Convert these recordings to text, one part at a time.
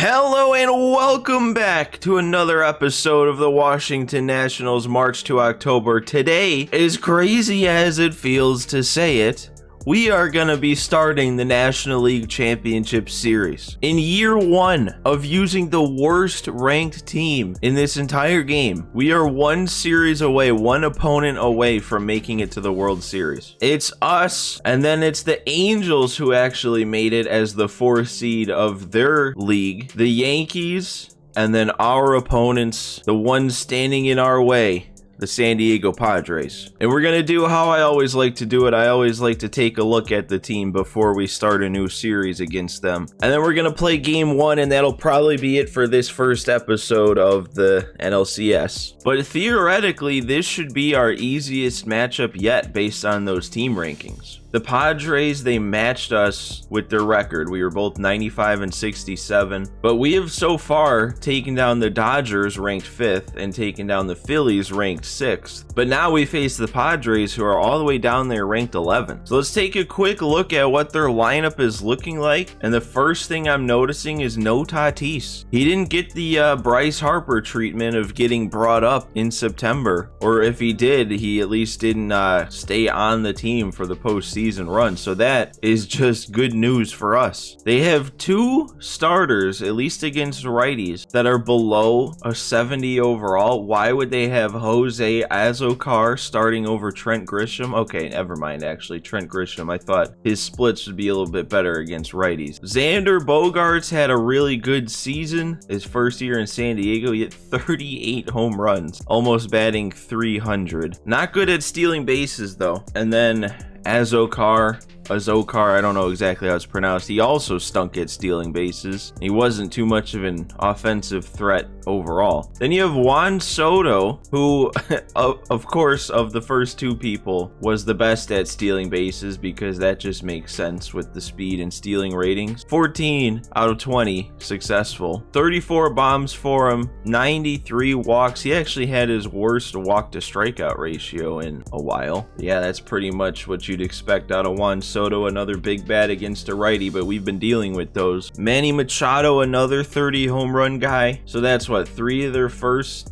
Hello and welcome back to another episode of the Washington Nationals March to October. Today, as crazy as it feels to say it, we are going to be starting the National League Championship Series. In year one of using the worst ranked team in this entire game, we are one series away, one opponent away from making it to the World Series. It's us, and then it's the Angels who actually made it as the 4th seed of their league, the Yankees, and then our opponents, the ones standing in our way, the San Diego Padres. And we're gonna do how I always like to do it. I always like to take a look at the team before we start a new series against them. And then we're gonna play game one, and that'll probably be it for this first episode of the NLCS. But theoretically, this should be our easiest matchup yet based on those team rankings. The Padres, they matched us with their record. We were both 95 and 67, but we have so far taken down the Dodgers, ranked 5th, and taken down the Phillies, ranked 6th. But now we face the Padres, who are all the way down there, ranked 11. So let's take a quick look at what their lineup is looking like. And the first thing I'm noticing is no Tatis. He didn't get the Bryce Harper treatment of getting brought up in September, or if he did, he at least didn't stay on the team for the postseason run. So that is just good news for us. They have 2 starters, at least against righties, that are below a 70 overall. Why would they have Jose Azocar starting over Trent Grisham? Okay, never mind. Actually, Trent Grisham, I thought his splits would be a little bit better against righties. Xander Bogaerts had a really good season. His first year in San Diego, he hit 38 home runs, almost batting 300. Not good at stealing bases though. And then Azocar, I don't know exactly how it's pronounced. He also stunk at stealing bases. He wasn't too much of an offensive threat overall. Then you have Juan Soto, who, of course, of the first 2 people, was the best at stealing bases because that just makes sense with the speed and stealing ratings. 14 out of 20 successful. 34 bombs for him, 93 walks. He actually had his worst walk to strikeout ratio in a while. Yeah, that's pretty much what you'd expect out of Juan Soto. Another big bat against a righty, but we've been dealing with those. Manny Machado, another 30 home run guy. So that's what, 3 of their first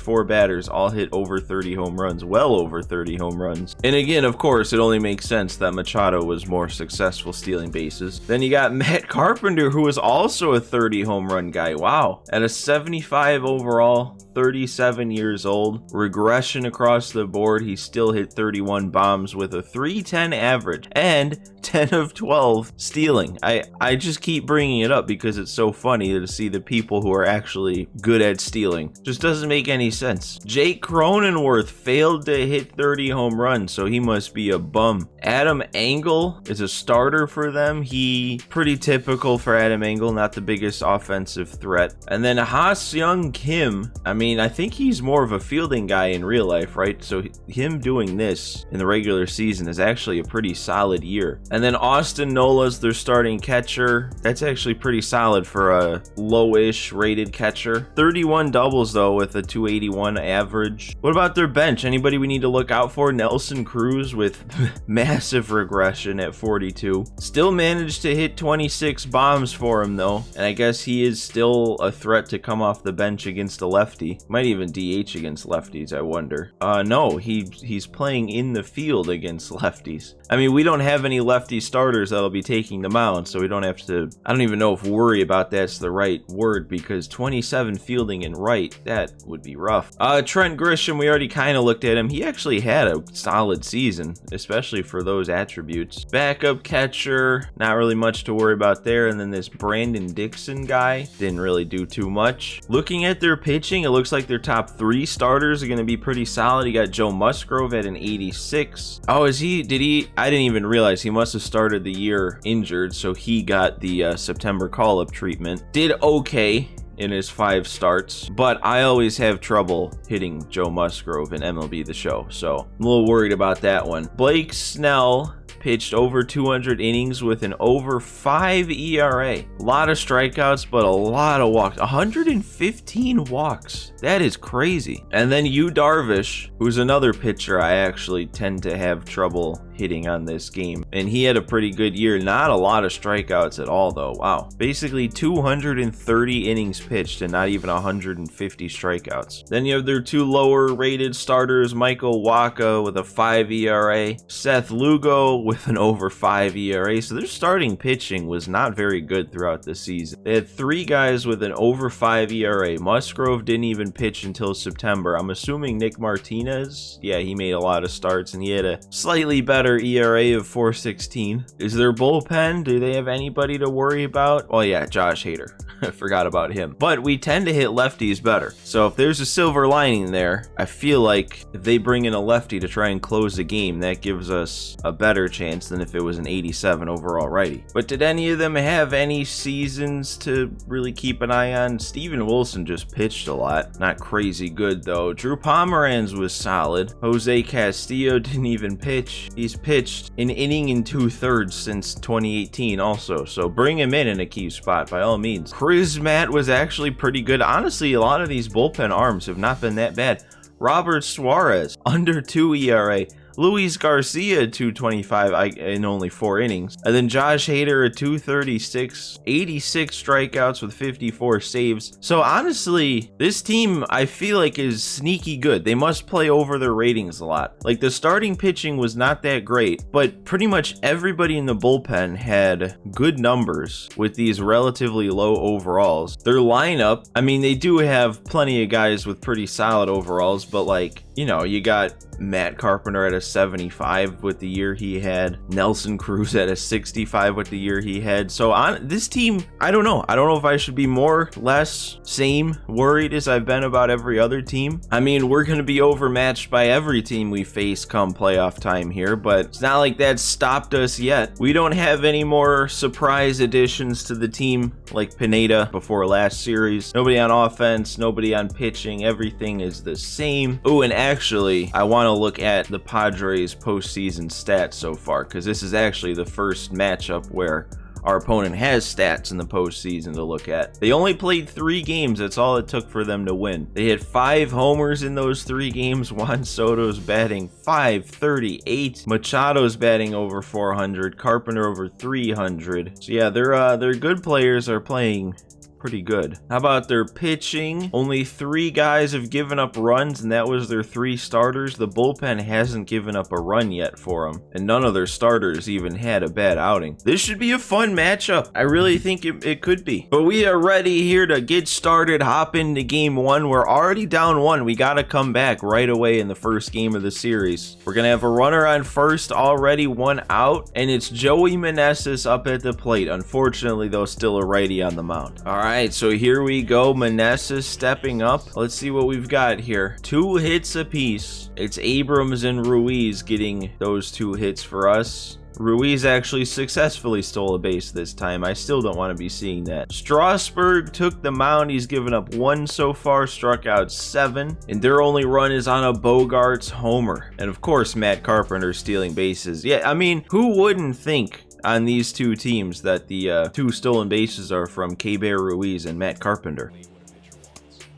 4 batters all hit over 30 home runs, well over 30 home runs. And again, of course, it only makes sense that Machado was more successful stealing bases. Then you got Matt Carpenter, who was also a 30 home run guy. Wow. At a 75 overall, 37 years old. Regression across the board. He still hit 31 bombs with a 310 average and 10 of 12 stealing. I just keep bringing it up because it's so funny to see the people who are actually good at stealing. Just doesn't make any sense. Jake Cronenworth failed to hit 30 home runs, so he must be a bum. Adam Engel is a starter for them. He pretty typical for Adam Engel, not the biggest offensive threat. And then Ha-Seong Kim, I think he's more of a fielding guy in real life, right? So him doing this in the regular season is actually a pretty solid year. And then Austin Nola's their starting catcher. That's actually pretty solid for a lowish rated catcher. 31 doubles though with a 281 average. What about their bench? Anybody we need to look out for? Nelson Cruz with massive regression at 42. Still managed to hit 26 bombs for him though. And I guess he is still a threat to come off the bench against a lefty. Might even DH against lefties, I wonder. No, he's playing in the field against lefties. We don't have any lefty starters that'll be taking the mound, so we don't have to, I don't even know if worry about that's the right word, because 27 fielding in right, that would be rough. Trent Grisham, we already kind of looked at him. He actually had a solid season, especially for those attributes. Backup catcher, not really much to worry about there. And then this Brandon Dixon guy didn't really do too much. Looking at their pitching, it looks like their top 3 starters are going to be pretty solid. You got Joe Musgrove at an 86. Oh, I didn't even realize he must have started the year injured, so he got the September call-up treatment. Did okay in his 5 starts, but I always have trouble hitting Joe Musgrove in MLB The Show, so I'm a little worried about that one. Blake Snell pitched over 200 innings with an over 5 ERA. A lot of strikeouts, but a lot of walks. 115 walks. That is crazy. And then Yu Darvish, who's another pitcher I actually tend to have trouble hitting on this game, and he had a pretty good year. Not a lot of strikeouts at all, though. Wow. Basically 230 innings pitched and not even 150 strikeouts. Then you have their two lower rated starters, Michael Wacha with a 5 ERA, Seth Lugo with an over 5 ERA. So their starting pitching was not very good throughout the season. They had 3 guys with an over 5 ERA. Musgrove didn't even pitch until September. I'm assuming Nick Martinez, yeah, he made a lot of starts and he had a slightly better ERA of 4.16. Is their bullpen, do they have anybody to worry about? Oh yeah, Josh Hader. I forgot about him. But we tend to hit lefties better. So if there's a silver lining there, I feel like if they bring in a lefty to try and close the game, that gives us a better chance than if it was an 87 overall righty. But did any of them have any seasons to really keep an eye on? Steven Wilson just pitched a lot. Not crazy good though. Drew Pomeranz was solid. Jose Castillo didn't even pitch. He's pitched an inning and 2/3 since 2018 also. So bring him in a key spot by all means. Chris Matt was actually pretty good. Honestly, a lot of these bullpen arms have not been that bad. Robert Suarez, under 2 ERA. Luis Garcia, 225 in only 4 innings. And then Josh Hader, a 236, 86 strikeouts with 54 saves. So honestly, this team, I feel like, is sneaky good. They must play over their ratings a lot. Like, the starting pitching was not that great, but pretty much everybody in the bullpen had good numbers with these relatively low overalls. Their lineup, I mean, they do have plenty of guys with pretty solid overalls, but like, you know, you got Matt Carpenter at a 75 with the year he had. Nelson Cruz at a 65 with the year he had. So on this team, I don't know. I don't know if I should be more, less, same worried as I've been about every other team. I mean, we're going to be overmatched by every team we face come playoff time here, but it's not like that stopped us yet. We don't have any more surprise additions to the team like Pineda before last series. Nobody on offense, nobody on pitching. Everything is the same. Oh, and actually, I want to look at the Padres postseason stats so far, because this is actually the first matchup where our opponent has stats in the postseason to look at. They only played 3 games. That's all it took for them to win. They had 5 homers in those 3 games. Juan Soto's batting .538. Machado's batting over 400. Carpenter over 300. So yeah, their good players are playing pretty good. How about their pitching? Only 3 guys have given up runs, and that was their 3 starters. The bullpen hasn't given up a run yet for them, and none of their starters even had a bad outing. This should be a fun matchup. I really think it could be. But we are ready here to get started, hop into game 1. We're already down 1. We got to come back right away in the first game of the series. We're going to have a runner on first, already 1 out, and it's Joey Meneses up at the plate. Unfortunately, though, still a righty on the mound. All right. So here we go. Meneses stepping up. Let's see what we've got here. 2 hits apiece. It's Abrams and Ruiz getting those 2 hits for us. Ruiz actually successfully stole a base this time. I still don't want to be seeing that. Strasburg took the mound. He's given up 1 so far, struck out 7, and their only run is on a Bogarts homer. And of course, Matt Carpenter stealing bases. Yeah, I mean, who wouldn't think on these 2 teams that the 2 stolen bases are from Keibert Ruiz and Matt Carpenter?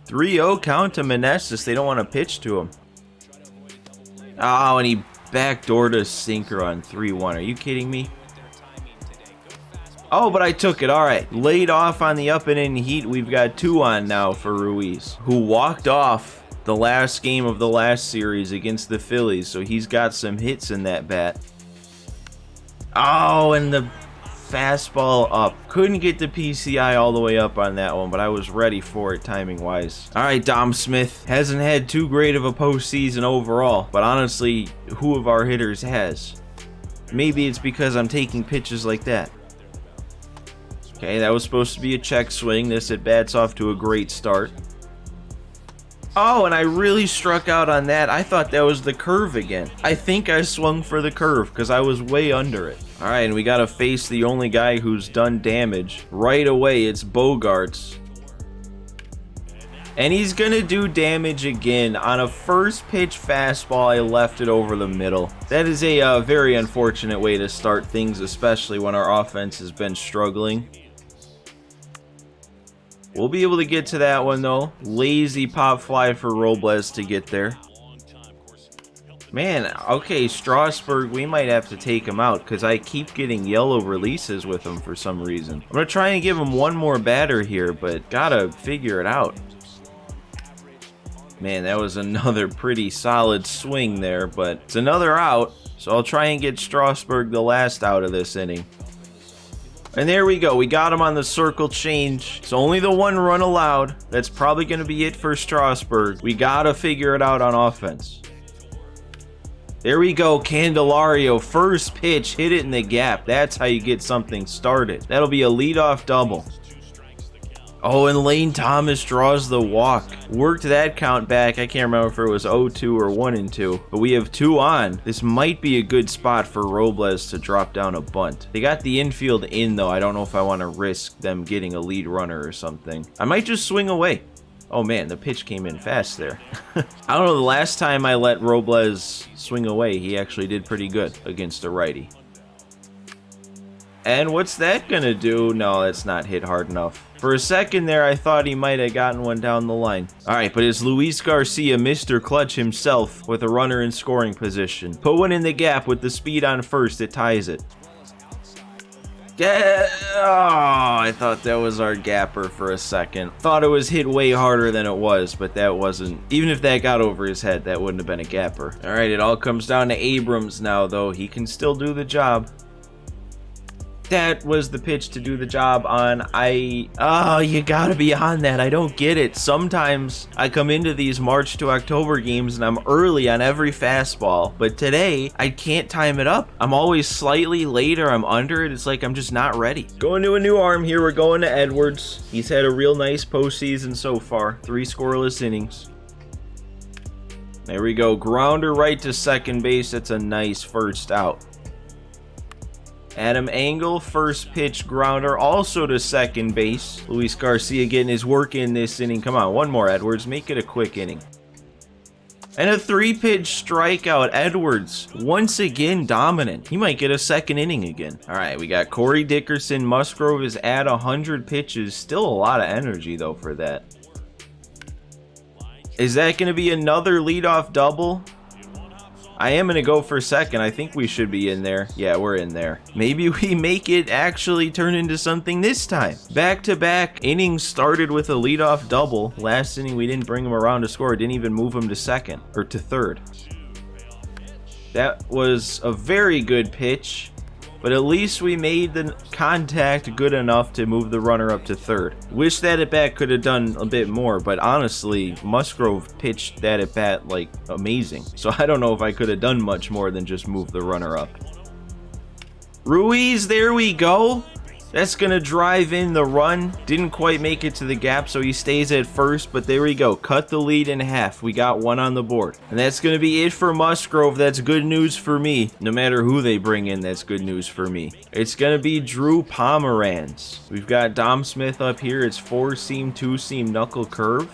3-0 count to Meneses. They don't want to pitch to him. Oh, and he backdoored a sinker on 3-1. Are you kidding me? Oh, but I took it. All right. Laid off on the up and in heat. We've got 2 on now for Ruiz, who walked off the last game of the last series against the Phillies. So he's got some hits in that bat. Oh, and the fastball up. Couldn't get the PCI all the way up on that one, but I was ready for it timing-wise. All right, Dom Smith hasn't had too great of a postseason overall, but honestly, who of our hitters has? Maybe it's because I'm taking pitches like that. Okay, that was supposed to be a check swing. This at bat's off to a great start. Oh, and I really struck out on that. I thought that was the curve again. I think I swung for the curve because I was way under it. All right, and we got to face the only guy who's done damage. Right away, it's Bogarts. And he's going to do damage again. On a first pitch fastball, I left it over the middle. That is a very unfortunate way to start things, especially when our offense has been struggling. We'll be able to get to that one, though. Lazy pop fly for Robles to get there. Man, okay, Strasburg, we might have to take him out because I keep getting yellow releases with him for some reason. I'm going to try and give him one more batter here, but gotta figure it out. Man, that was another pretty solid swing there, but it's another out, so I'll try and get Strasburg the last out of this inning. And there we go. We got him on the circle change. It's only the one run allowed. That's probably going to be it for Strasburg. We got to figure it out on offense. There we go. Candelario, first pitch, hit it in the gap. That's how you get something started. That'll be a leadoff double. Oh, and Lane Thomas draws the walk. Worked that count back. I can't remember if it was 0-2 or 1-2, but we have 2 on. This might be a good spot for Robles to drop down a bunt. They got the infield in, though. I don't know if I want to risk them getting a lead runner or something. I might just swing away. Oh, man, the pitch came in fast there. I don't know, the last time I let Robles swing away, he actually did pretty good against a righty. And what's that gonna do? No, that's not hit hard enough. For a second there, I thought he might have gotten one down the line. Alright, but it's Luis Garcia, Mr. Clutch himself, with a runner in scoring position. Put one in the gap with the speed on first, it ties it. Yeah, oh, I thought that was our gapper for a second. Thought it was hit way harder than it was, but that wasn't. Even if that got over his head, that wouldn't have been a gapper. Alright, it all comes down to Abrams now, though. He can still do the job. That was the pitch to do the job on. Oh, you gotta be on that. I don't get it. Sometimes I come into these March to October games and I'm early on every fastball, but today I can't time it up. I'm always slightly late or I'm under it. It's like I'm just not ready. Going to a new arm here. We're going to Edwards. He's had a real nice postseason so far. 3 scoreless innings. There we go. Grounder right to second base. That's a nice first out. Adam Engel, first pitch grounder, also to second base. Luis Garcia getting his work in this inning. Come on, one more, Edwards. Make it a quick inning. And a 3-pitch strikeout. Edwards, once again dominant. He might get a second inning again. All right, we got Corey Dickerson. Musgrove is at 100 pitches. Still a lot of energy, though, for that. Is that going to be another leadoff double? I am going to go for second. I think we should be in there. Yeah, we're in there. Maybe we make it actually turn into something this time. Back-to-back innings started with a leadoff double. Last inning, we didn't bring him around to score. Didn't even move him to second or to third. That was a very good pitch. But at least we made the contact good enough to move the runner up to third. Wish that at-bat could have done a bit more, but honestly, Musgrove pitched that at-bat like amazing. So I don't know if I could have done much more than just move the runner up. Ruiz, there we go. That's going to drive in the run. Didn't quite make it to the gap, so he stays at first, but there we go. Cut the lead in half. We got one on the board. And that's going to be it for Musgrove. That's good news for me. No matter who they bring in, that's good news for me. It's going to be Drew Pomeranz. We've got Dom Smith up here. It's 4-seam, 2-seam knuckle curve.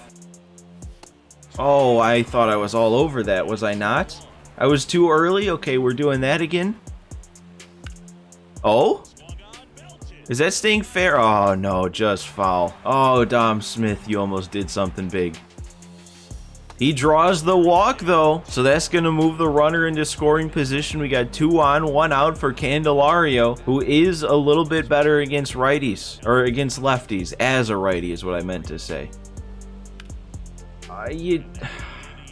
Oh, I thought I was all over that. Was I not? I was too early? Okay, we're doing that again. Oh? Is that staying fair? Oh, no, just foul. Oh, Dom Smith, you almost did something big. He draws the walk, though, so that's going to move the runner into scoring position. We got 2 on, 1 out for Candelario, who is a little bit better against righties, or against lefties, as a righty is what I meant to say.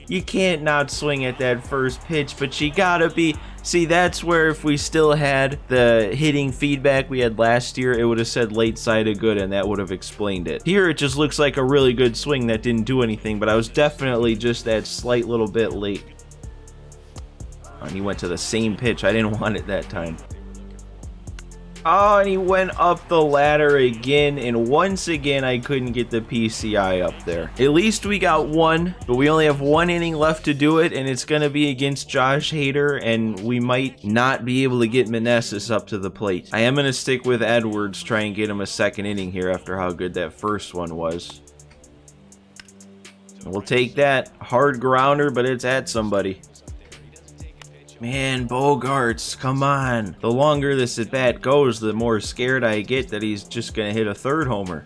You can't not swing at that first pitch, but you gotta be... See, that's where if we still had the hitting feedback we had last year, it would have said late side of good, and that would have explained it. Here, it just looks like a really good swing that didn't do anything, but I was definitely just that slight little bit late. And he went to the same pitch. I didn't want it that time. Oh, and he went up the ladder again, and once again, I couldn't get the PCI up there. At least we got one, but we only have 1 inning left to do it, and it's going to be against Josh Hader, and we might not be able to get Meneses up to the plate. I am going to stick with Edwards, try and get him a second inning here after how good that first one was. We'll take that. Hard grounder, but it's at somebody. Man, Bogarts, come on. The longer this at-bat goes, the more scared I get that he's just going to hit a third homer.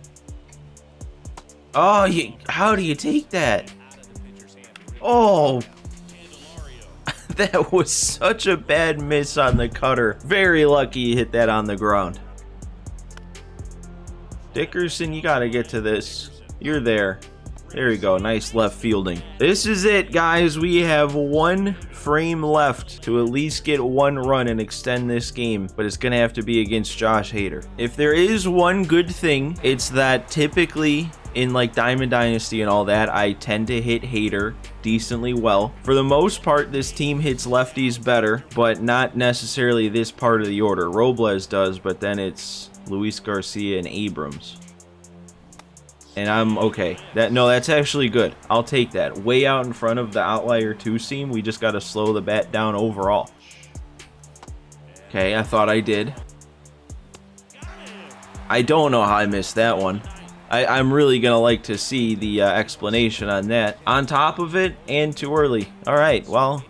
Oh, how do you take that? Oh, That was such a bad miss on the cutter. Very lucky you hit that on the ground. Dickerson, you gotta get to this. You're there. There you go. Nice left fielding. This is it, guys. We have one frame left to at least get one run and extend this game, but it's gonna have to be against Josh Hader. If there is one good thing, it's that typically in like Diamond Dynasty and all that, I tend to hit Hader decently well. For the most part, this team hits lefties better, but not necessarily this part of the order. Robles does, but then it's Luis Garcia and Abrams. And I'm okay. That's actually good. I'll take that. Way out in front of the outlier 2-seam. We just got to slow the bat down overall. Okay, I thought I did. I don't know how I missed that one. I'm really going to like to see the explanation on that. On top of it, and too early. All right, well.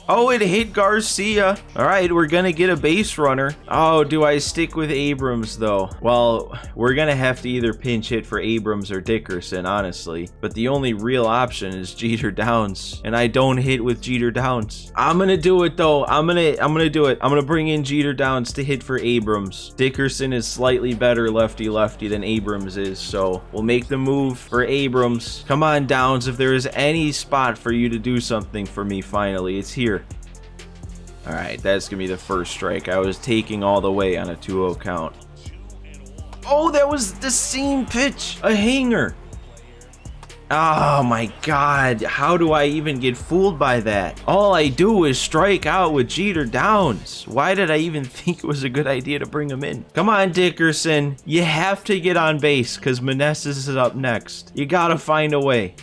Oh, it hit Garcia. All right, we're going to get a base runner. Oh, do I stick with Abrams, though? Well, we're going to have to either pinch hit for Abrams or Dickerson, honestly. But the only real option is Jeter Downs. And I don't hit with Jeter Downs. I'm going to do it, though. I'm going to do it. I'm going to bring in Jeter Downs to hit for Abrams. Dickerson is slightly better lefty-lefty than Abrams is. So we'll make the move for Abrams. Come on, Downs. If there is any spot for you to do something for me, finally, it's here. All right, that's going to be the first strike. I was taking all the way on a 2-0 count. Oh, that was the same pitch. A hanger. Oh, my God. How do I even get fooled by that? All I do is strike out with Jeter Downs. Why did I even think it was a good idea to bring him in? Come on, Dickerson. You have to get on base because Meneses is up next. You got to find a way.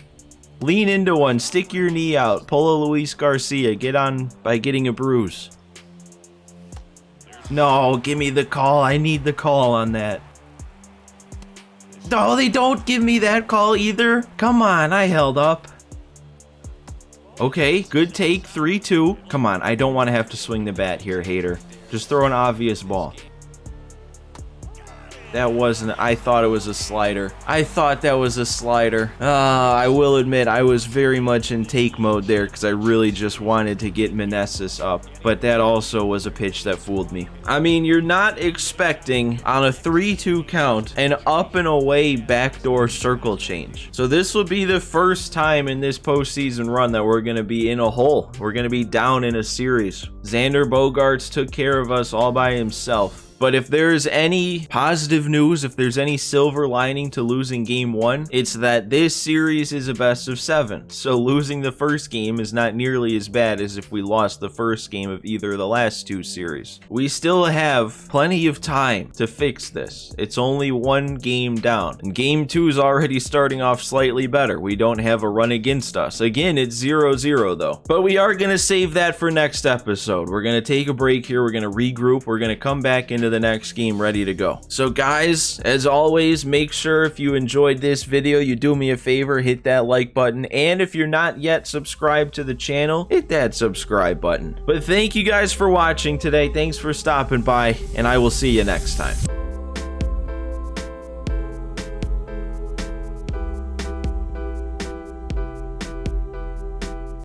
Lean into one, stick your knee out, pull a Luis Garcia, get on by getting a bruise. No, give me the call. I need the call on that. No, they don't give me that call either. Come on, I held up. Okay, good take, 3-2. Come on, I don't want to have to swing the bat here, Hader. Just throw an obvious ball. That wasn't, I thought it was a slider. I thought that was a slider. I will admit, I was very much in take mode there because I really just wanted to get Meneses up. But that also was a pitch that fooled me. I mean, you're not expecting on a 3-2 count an up and away backdoor circle change. So this will be the first time in this postseason run that we're going to be in a hole. We're going to be down in a series. Xander Bogaerts took care of us all by himself. But if there's any positive news, if there's any silver lining to losing game 1, it's that this series is a best of 7. So losing the first game is not nearly as bad as if we lost the first game of either of the last 2 series. We still have plenty of time to fix this. It's only 1 game down. And game 2 is already starting off slightly better. We don't have a run against us. Again, it's 0-0 though. But we are going to save that for next episode. We're going to take a break here. We're going to regroup. We're going to come back into the next game ready to go. So guys, as always, make sure if you enjoyed this video, you do me a favor, hit that like button, and if you're not yet subscribed to the channel, hit that subscribe button. But thank you guys for watching today. Thanks for stopping by, and I will see you next time.